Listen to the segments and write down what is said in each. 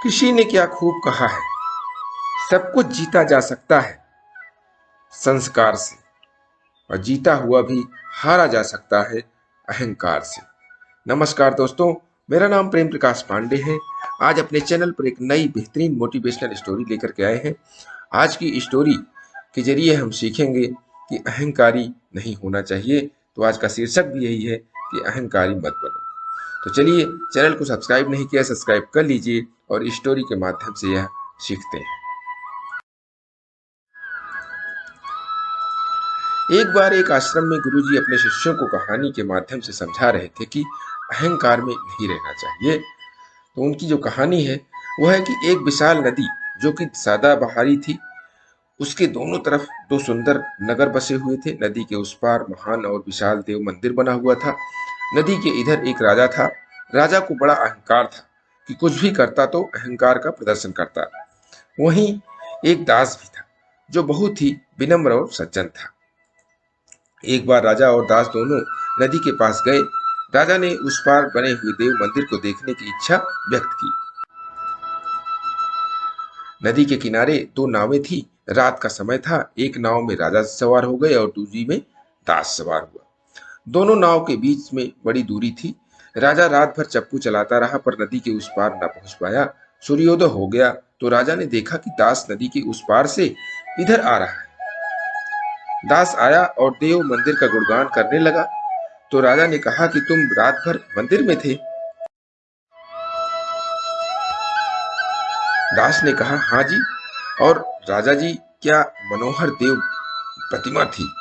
किसी ने क्या खूब कहा है, सब कुछ जीता जा सकता है संस्कार से, और जीता हुआ भी हारा जा सकता है अहंकार से। नमस्कार दोस्तों, मेरा नाम प्रेम प्रकाश पांडे है। आज अपने चैनल पर एक नई बेहतरीन मोटिवेशनल स्टोरी लेकर के आए हैं। आज की स्टोरी के जरिए हम सीखेंगे कि अहंकारी नहीं होना चाहिए। तो आज का शीर्षक भी यही है कि अहंकारी मत बनो। तो चलिए, चैनल को सब्सक्राइब नहीं किया, सब्सक्राइब कर लीजिए और स्टोरी के माध्यम से यह सीखते हैं। एक बार एक आश्रम में गुरुजी अपने शिष्यों को कहानी के माध्यम से समझा रहे थे कि अहंकार में नहीं रहना चाहिए। तो उनकी जो कहानी है वह है कि एक विशाल नदी जो कि सदाबहारी थी, उसके दोनों तरफ दो सुंदर नगर बसे हुए थे। नदी के उस पार महान और विशाल देव मंदिर बना हुआ था। नदी के इधर एक राजा था। राजा को बड़ा अहंकार था कि कुछ भी करता तो अहंकार का प्रदर्शन करता। वहीं एक दास भी था जो बहुत ही विनम्र और सज्जन था। एक बार राजा और दास दोनों नदी के पास गए। राजा ने उस पार बने हुए देव मंदिर को देखने की इच्छा व्यक्त की। नदी के किनारे दो नावें थी। रात का समय था। एक नाव में राजा सवार हो गए और दूसरी में दास सवार हुआ। दोनों नाव के बीच में बड़ी दूरी थी। राजा रात भर चप्पू चलाता रहा पर नदी के उस पार न पहुंच पाया। सूर्योदय हो गया तो राजा ने देखा कि दास नदी के उस पार से इधर आ रहा है। दास आया और देव मंदिर का गुणगान करने लगा। तो राजा ने कहा कि तुम रात भर मंदिर में थे। दास ने कहा, हाँ जी। और राजा जी, क्या मनोहर देव प्रतिमा थी,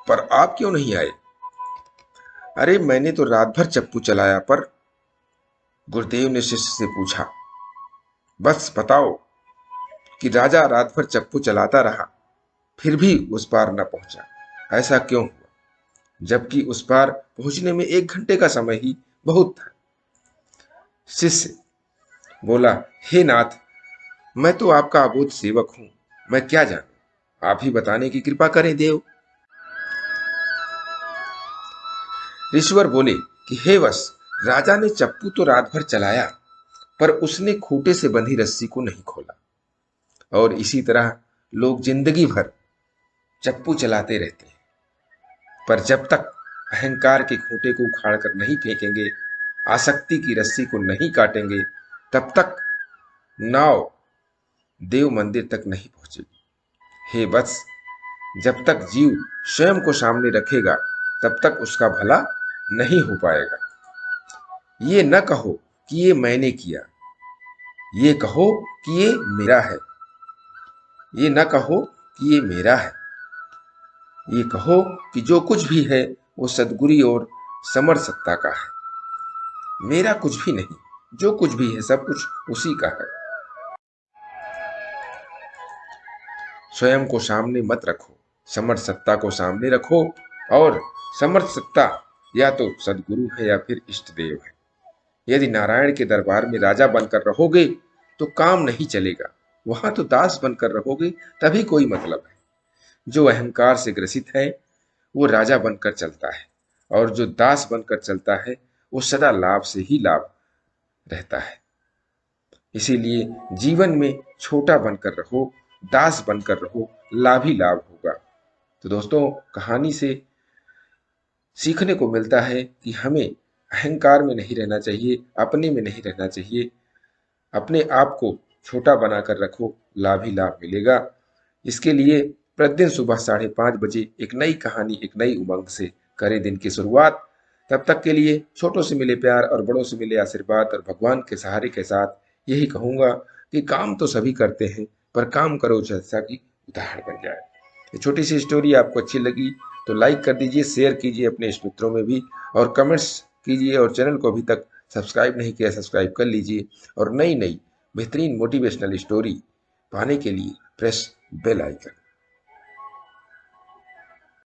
पर आप क्यों नहीं आए? अरे मैंने तो रात भर चप्पू चलाया। पर गुरुदेव ने शिष्य से पूछा, बस बताओ कि राजा रात भर चप्पू चलाता रहा फिर भी उस पार न पहुंचा, ऐसा क्यों हुआ, जबकि उस पार पहुंचने में 1 घंटे का समय ही बहुत था। शिष्य बोला, हे नाथ, मैं तो आपका अबोध सेवक हूं, मैं क्या जानूं, आप ही बताने की कृपा करें देव। ऋषिवर बोले कि हे वश, राजा ने चप्पू तो रात भर चलाया पर उसने खूंटे से बंधी रस्सी को नहीं खोला। और इसी तरह लोग जिंदगी भर चप्पू चलाते रहते हैं, पर जब तक अहंकार के खूंटे को उखाड़ कर नहीं फेंकेंगे, आसक्ति की रस्सी को नहीं काटेंगे, तब तक नाव देव मंदिर तक नहीं पहुंचेगी। हे वत्स, जब तक जीव स्वयं को सामने रखेगा तब तक उसका भला नहीं हो पाएगा। ये न कहो कि ये मैंने किया, ये कहो कि ये मेरा है। ये न कहो कि ये मेरा है, ये कहो कि जो कुछ भी है वो सद्गुरु और समर सत्ता का है। मेरा कुछ भी नहीं, जो कुछ भी है सब कुछ उसी का है। स्वयं को सामने मत रखो, समर्थ सत्ता को सामने रखो। और समर्थ सत्ता या तो सद्गुरु है या फिर इष्ट देव है। यदि नारायण के दरबार में राजा बनकर रहोगे तो काम नहीं चलेगा, वहां तो दास बनकर रहोगे तभी कोई मतलब है। जो अहंकार से ग्रसित है वो राजा बनकर चलता है, और जो दास बनकर चलता है वो सदा लाभ से ही लाभ रहता है। इसीलिए जीवन में छोटा बनकर रहो, दास बनकर रहो, लाभ ही लाभ होगा। तो दोस्तों, कहानी से सीखने को मिलता है कि हमें अहंकार में नहीं रहना चाहिए, अपने में नहीं रहना चाहिए। अपने आप को छोटा बनाकर रखो, लाभ ही लाभ मिलेगा। इसके लिए प्रतिदिन सुबह 5:30 बजे एक नई कहानी, एक नई उमंग से करें दिन की शुरुआत। तब तक के लिए छोटों से मिले प्यार और बड़ों से मिले आशीर्वाद और भगवान के सहारे के साथ यही कहूंगा कि काम तो सभी करते हैं, पर काम करो जैसा कि उदाहरण बन जाए। ये छोटी सी स्टोरी आपको अच्छी लगी तो लाइक कर दीजिए, शेयर कीजिए अपने इष्ट मित्रों में भी, और कमेंट्स कीजिए। और चैनल को अभी तक सब्सक्राइब नहीं किया, सब्सक्राइब कर लीजिए। और नई नई बेहतरीन मोटिवेशनल स्टोरी पाने के लिए प्रेस बेल आइकन।